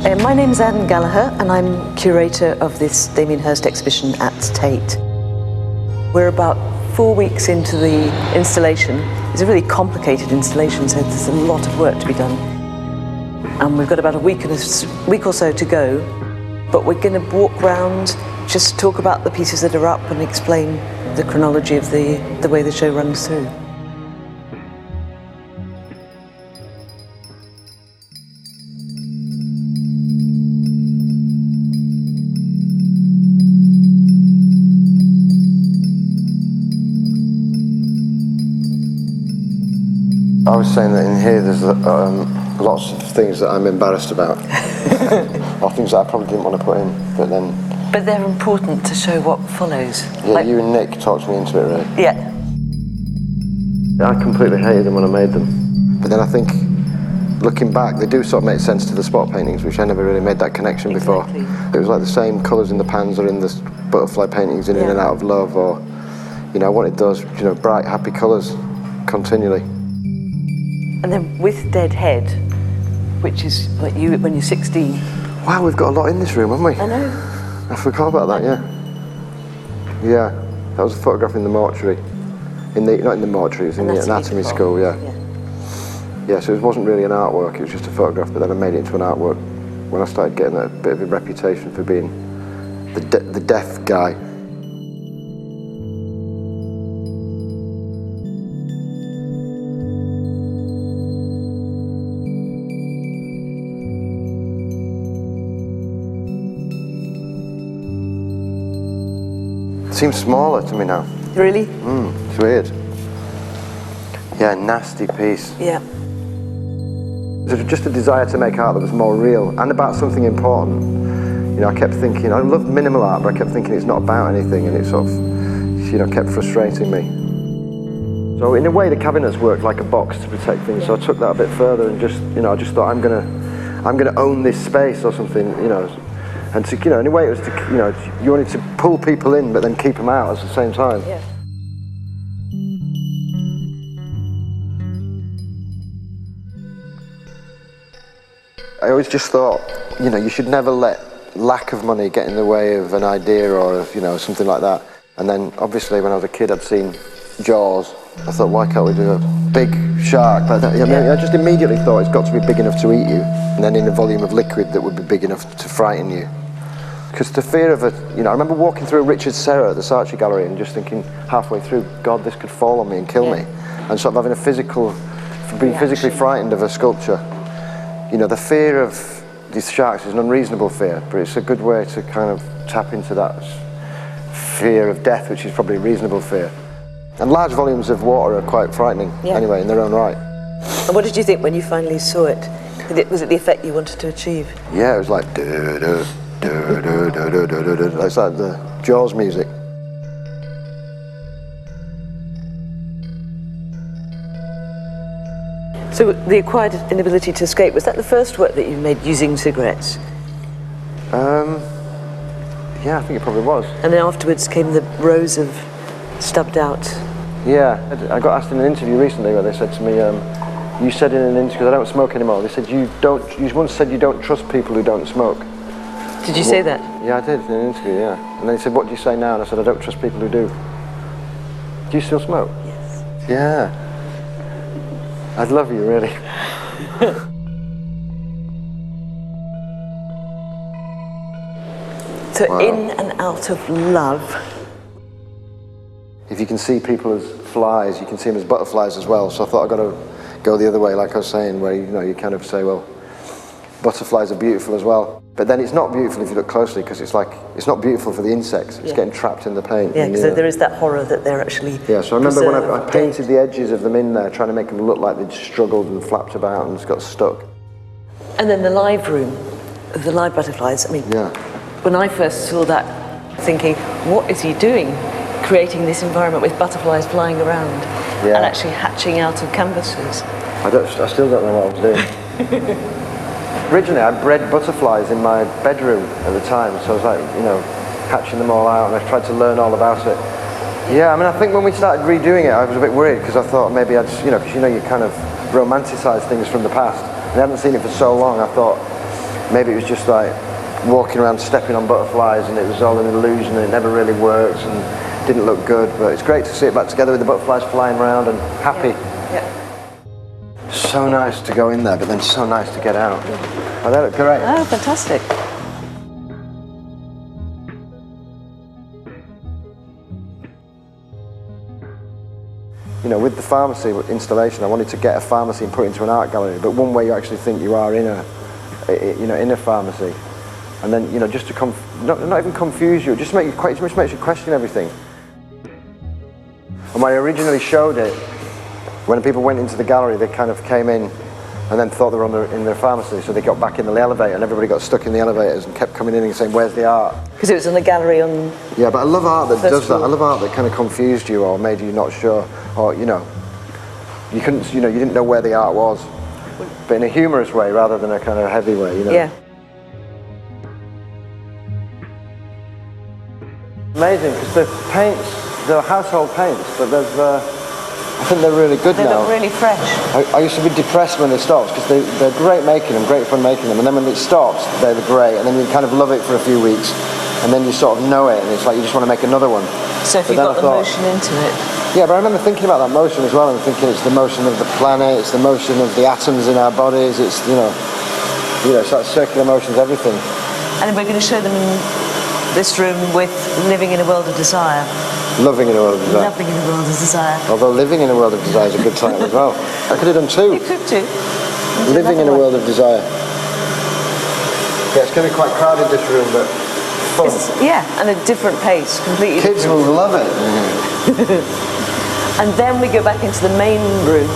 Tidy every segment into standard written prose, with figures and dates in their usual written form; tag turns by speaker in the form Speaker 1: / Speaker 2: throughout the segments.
Speaker 1: My name's Anne Gallagher and I'm curator of this Damien Hirst exhibition at Tate. We're about 4 weeks into the installation. It's a really complicated installation, so there's a lot of work to be done. And we've got about a week or so to go, but we're going to walk round, just talk about the pieces that are up and explain the chronology of the way the show runs through.
Speaker 2: I was saying that in here there's lots of things that I'm embarrassed about, or things that I probably didn't want to put in, but then...
Speaker 1: But they're important to show what follows.
Speaker 2: Yeah, like, you and Nick talked me into it, really.
Speaker 1: Yeah.
Speaker 2: I completely hated them when I made them. But then I think, looking back, they do sort of make sense to the spot paintings, which I never really made that connection before. It was like the same colours in the pans or in the butterfly paintings in and out of love, or, you know, I wanted those, you know, bright, happy colours continually.
Speaker 1: And then with Dead Head, which is like you when you're 16.
Speaker 2: Wow, we've got a lot in this room, haven't we?
Speaker 1: I know.
Speaker 2: I forgot about that, yeah. Yeah, that was a photograph in the mortuary. Not in the mortuary, it was in the anatomy school, yeah. Yeah, so it wasn't really an artwork, it was just a photograph, but then I made it into an artwork when I started getting a bit of a reputation for being the deaf guy. Seems smaller to me now.
Speaker 1: Really?
Speaker 2: It's weird. Yeah, nasty piece.
Speaker 1: Yeah.
Speaker 2: There's just a desire to make art that was more real and about something important. You know, I kept thinking, I loved minimal art, but I kept thinking it's not about anything, and it sort of, you know, kept frustrating me. So in a way, the cabinets worked like a box to protect things. So I took that a bit further and just, you know, I just thought I'm gonna own this space or something, you know. And to, you know, in a way it was to, you know, you wanted to pull people in but then keep them out at the same time.
Speaker 1: Yeah.
Speaker 2: I always just thought, you know, you should never let lack of money get in the way of an idea or, of, you know, something like that. And then obviously when I was a kid I'd seen Jaws. I thought, why can't we do a big shark like that? I just immediately thought it's got to be big enough to eat you, and then in a volume of liquid that would be big enough to frighten you. Because the fear of it, you know, I remember walking through Richard Serra at the Saatchi Gallery and just thinking halfway through, God, this could fall on me and kill me. And sort of having being physically frightened of a sculpture. You know, the fear of these sharks is an unreasonable fear, but it's a good way to kind of tap into that fear of death, which is probably a reasonable fear. And large volumes of water are quite frightening anyway, in their own right.
Speaker 1: And what did you think when you finally saw it? Was it the effect you wanted to achieve?
Speaker 2: Yeah, it was like it's like the Jaws music.
Speaker 1: So the acquired inability to escape, was that the first work that you made using cigarettes?
Speaker 2: Yeah, I think it probably was.
Speaker 1: And then afterwards came the rows of stubbed out.
Speaker 2: Yeah, I got asked in an interview recently where they said to me, you said in an interview, because I don't smoke anymore, they said you once said you don't trust people who don't smoke.
Speaker 1: Did you say that?
Speaker 2: Yeah, I did in an interview, yeah. And they said, what do you say now? And I said, I don't trust people who do. Do you still smoke?
Speaker 1: Yes.
Speaker 2: Yeah. I'd love you, really.
Speaker 1: So in and out of love.
Speaker 2: If you can see people as flies, you can see them as butterflies as well. So I thought I've got to go the other way, like I was saying, where, you know, you kind of say, well, butterflies are beautiful as well. But then it's not beautiful if you look closely, because it's like, it's not beautiful for the insects. It's getting trapped in the paint.
Speaker 1: Yeah, because there is that horror that they're actually
Speaker 2: Yeah, so I remember when I painted the edges of them in there, trying to make them look like they'd struggled and flapped about and just got stuck.
Speaker 1: And then the live room, the live butterflies, I mean, when I first saw that, thinking, what is he doing? Creating this environment with butterflies flying around and actually hatching out of canvases.
Speaker 2: I still don't know what I was doing. Originally, I bred butterflies in my bedroom at the time, so I was like, you know, hatching them all out, and I tried to learn all about it. Yeah, I mean, I think when we started redoing it, I was a bit worried, because I thought maybe I'd, you know, because you know, you kind of romanticise things from the past, and I hadn't seen it for so long. I thought, maybe it was just like walking around stepping on butterflies and it was all an illusion and it never really worked and didn't look good, but it's great to see it back together with the butterflies flying around and happy.
Speaker 1: Yeah.
Speaker 2: So nice to go in there, but then so nice to get out. Oh, they look great.
Speaker 1: Oh, fantastic.
Speaker 2: You know, with the pharmacy installation, I wanted to get a pharmacy and put it into an art gallery, but one way you actually think you are in a pharmacy. And then, you know, just to not even confuse you, just makes you question everything. And when I originally showed it, when people went into the gallery, they kind of came in and then thought they were in their pharmacy, so they got back in the elevator and everybody got stuck in the elevators and kept coming in and saying, where's the art?
Speaker 1: Because it was in the gallery on...
Speaker 2: Yeah, but I love art that does that. I love art that kind of confused you or made you not sure, or, you know, you didn't know where the art was, but in a humorous way rather than a kind of heavy way, you know?
Speaker 1: Yeah.
Speaker 2: Amazing, because the paints, they're household paints, but I think they're really good now.
Speaker 1: They look really fresh.
Speaker 2: I used to be depressed when they stopped, because they're great making them, great fun making them, and then when it stops, they're great, and then you kind of love it for a few weeks, and then you sort of know it, and it's like you just want to make another one.
Speaker 1: So if you got the motion into it.
Speaker 2: Yeah, but I remember thinking about that motion as well, and thinking it's the motion of the planet, it's the motion of the atoms in our bodies, it's, you know, it's like circular motions, everything.
Speaker 1: And we're going to show them in this room with Living in a World of Desire.
Speaker 2: Loving in a World of Desire.
Speaker 1: Loving in a World of Desire.
Speaker 2: Although Living in a World of Desire is a good title as well. I could have done two.
Speaker 1: You could too.
Speaker 2: Living in a World of Desire. Yeah, it's going to be quite crowded, this room, but fun.
Speaker 1: Yeah, and a different pace, completely
Speaker 2: Kids
Speaker 1: different.
Speaker 2: will love it.
Speaker 1: And then we go back into the main room.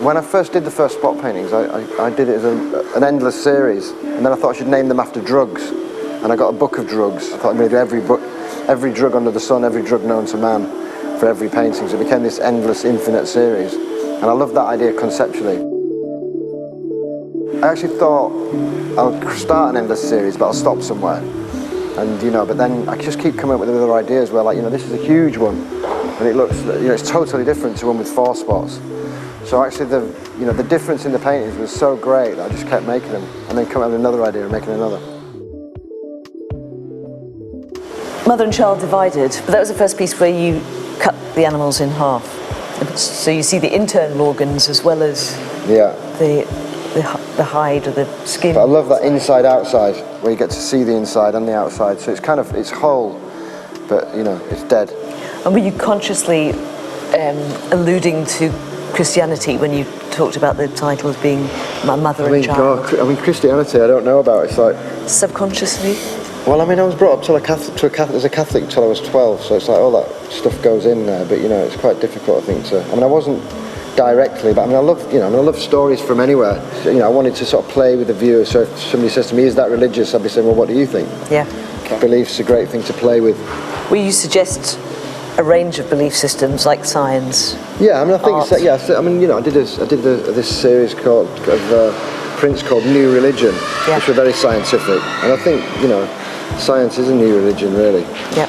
Speaker 2: When I first did the first spot paintings, I did it as an endless series, and then I thought I should name them after drugs, and I got a book of drugs. I thought I'm going to do every drug under the sun, every drug known to man, for every painting, so it became this endless, infinite series, and I love that idea conceptually. I actually thought I'll start an endless series, but I'll stop somewhere, and but then I just keep coming up with other ideas where, like, this is a huge one, and it looks, it's totally different to one with 4 spots. So actually, the difference in the paintings was so great that I just kept making them, and then coming up with another idea and making another.
Speaker 1: Mother and Child Divided, but that was the first piece where you cut the animals in half. So you see the internal organs as well as the hide or the skin.
Speaker 2: But I love that inside-outside, where you get to see the inside and the outside. So it's whole, but it's dead.
Speaker 1: And were you consciously alluding to Christianity when you talked about the title as being My Mother and Child?
Speaker 2: God, Christianity, I don't know about. It's like
Speaker 1: subconsciously.
Speaker 2: Well, I was brought up as a Catholic till I was 12, so it's like all that stuff goes in there. But it's quite difficult, I think. I wasn't directly, but I love stories from anywhere. I wanted to sort of play with the viewer. So if somebody says to me, "Is that religious?" I'd be saying, "Well, what do you think?"
Speaker 1: Yeah. Okay.
Speaker 2: Belief's a great thing to play with.
Speaker 1: Will you suggest a range of belief systems like science?
Speaker 2: Yeah, I think I did this series of prints called New Religion, which were very scientific, and I think science is a new religion, really.
Speaker 1: Yeah.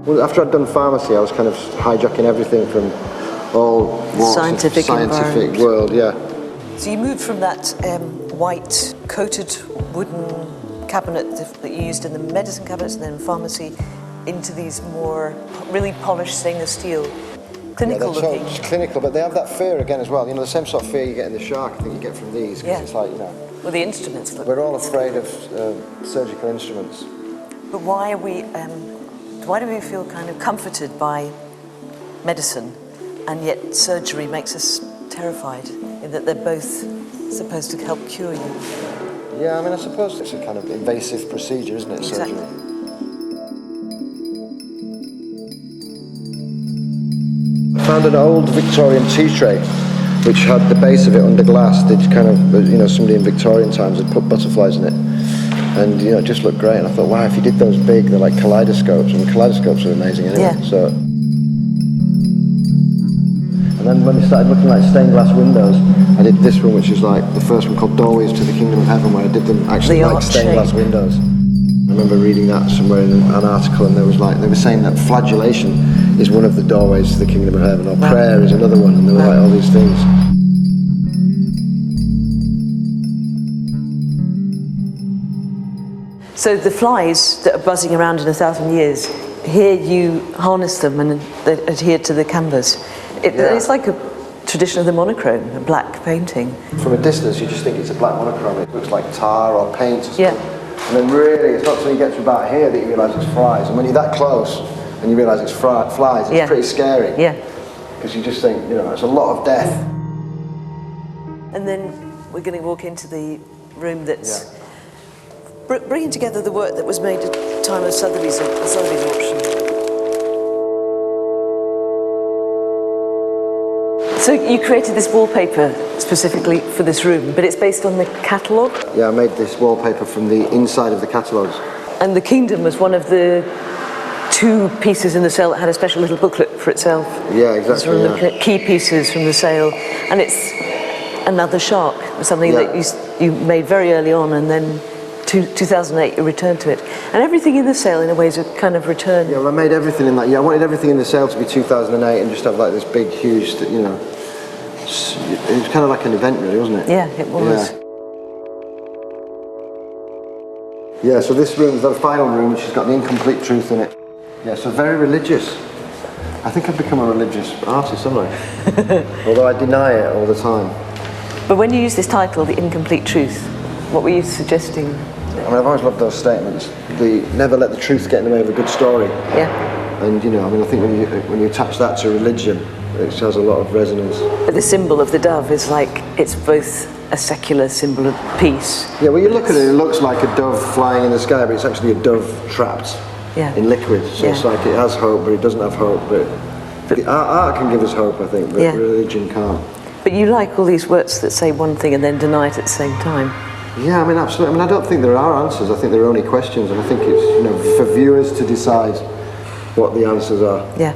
Speaker 2: Well, after I'd done pharmacy, I was kind of hijacking everything from all walks of the scientific world. Yeah.
Speaker 1: So you moved from that white coated wooden cabinet that you used in the medicine cabinets and then in pharmacy into these more really polished stainless steel, clinical looking.
Speaker 2: Just clinical, but they have that fear again as well. The same sort of fear you get in the shark, I think you get from these, because it's like,
Speaker 1: Well, the instruments look...
Speaker 2: We're all afraid of surgical instruments.
Speaker 1: But why do we feel kind of comforted by medicine, and yet surgery makes us terrified, in that they're both supposed to help cure you?
Speaker 2: Yeah, I suppose it's a kind of invasive procedure, isn't it,
Speaker 1: exactly.
Speaker 2: Surgery? I found an old Victorian tea tray which had the base of it under glass. They'd kind of, somebody in Victorian times had put butterflies in it. And, it just looked great. And I thought, wow, if you did those big, they're like kaleidoscopes. And kaleidoscopes are amazing anyway.
Speaker 1: Yeah.
Speaker 2: So. And And then when we started looking like stained glass windows, I did this one, which is like the first one called Doorways to the Kingdom of Heaven, where I did them actually like stained glass windows. I remember reading that somewhere in an article, and they were saying that flagellation is one of the doorways to the Kingdom of Heaven, or prayer is another one, and there were like all these things.
Speaker 1: So the flies that are buzzing around in 1,000 years, here you harness them and they adhere to the canvas. It's like a tradition of the monochrome, a black painting.
Speaker 2: From a distance, you just think it's a black monochrome. It looks like tar or paint or something.
Speaker 1: Yeah.
Speaker 2: And then really, it's not until you get to about here that you realise it's flies. And when you're that close and you realise it's flies, it's pretty scary.
Speaker 1: Yeah.
Speaker 2: Because you just think, you know, it's a lot of death.
Speaker 1: And then we're going to walk into the room that's bringing together the work that was made at the time of Sotheby's auction. So you created this wallpaper specifically for this room, but it's based on the catalogue?
Speaker 2: Yeah, I made this wallpaper from the inside of the catalogues.
Speaker 1: And the Kingdom was one of the 2 pieces in the sale that had a special little booklet for itself.
Speaker 2: Yeah, exactly.
Speaker 1: So we're looking at key pieces from the sale, and it's another shark, something that you made very early on, and then 2008 you returned to it. And everything in the sale in a way is a kind of return.
Speaker 2: Yeah, well, I made everything in that. Yeah, I wanted everything in the sale to be 2008 and just have like this big, huge, you know. It was kind of like an event, really, wasn't it?
Speaker 1: Yeah, it was.
Speaker 2: Yeah, so this room is the final room, which has got the incomplete truth in it. Yeah, so very religious. I think I've become a religious artist, haven't I? Although I deny it all the time.
Speaker 1: But when you use this title, The Incomplete Truth, what were you suggesting?
Speaker 2: I mean, I've always loved those statements. Never let the truth get in the way of a good story.
Speaker 1: Yeah.
Speaker 2: And, you know, I mean, I think when you attach that to religion, it has a lot of resonance.
Speaker 1: But the symbol of the dove is like, it's both a secular symbol of peace.
Speaker 2: Yeah, well, you look at it, it looks like a dove flying in the sky, but it's actually a dove trapped in liquid. So it's like it has hope, but it doesn't have hope. But the art can give us hope, I think, but religion can't.
Speaker 1: But you like all these works that say one thing and then deny it at the same time.
Speaker 2: Yeah, I mean, absolutely. I mean, I don't think there are answers. I think there are only questions, and I think it's, you know, for viewers to decide what the answers are.
Speaker 1: Yeah.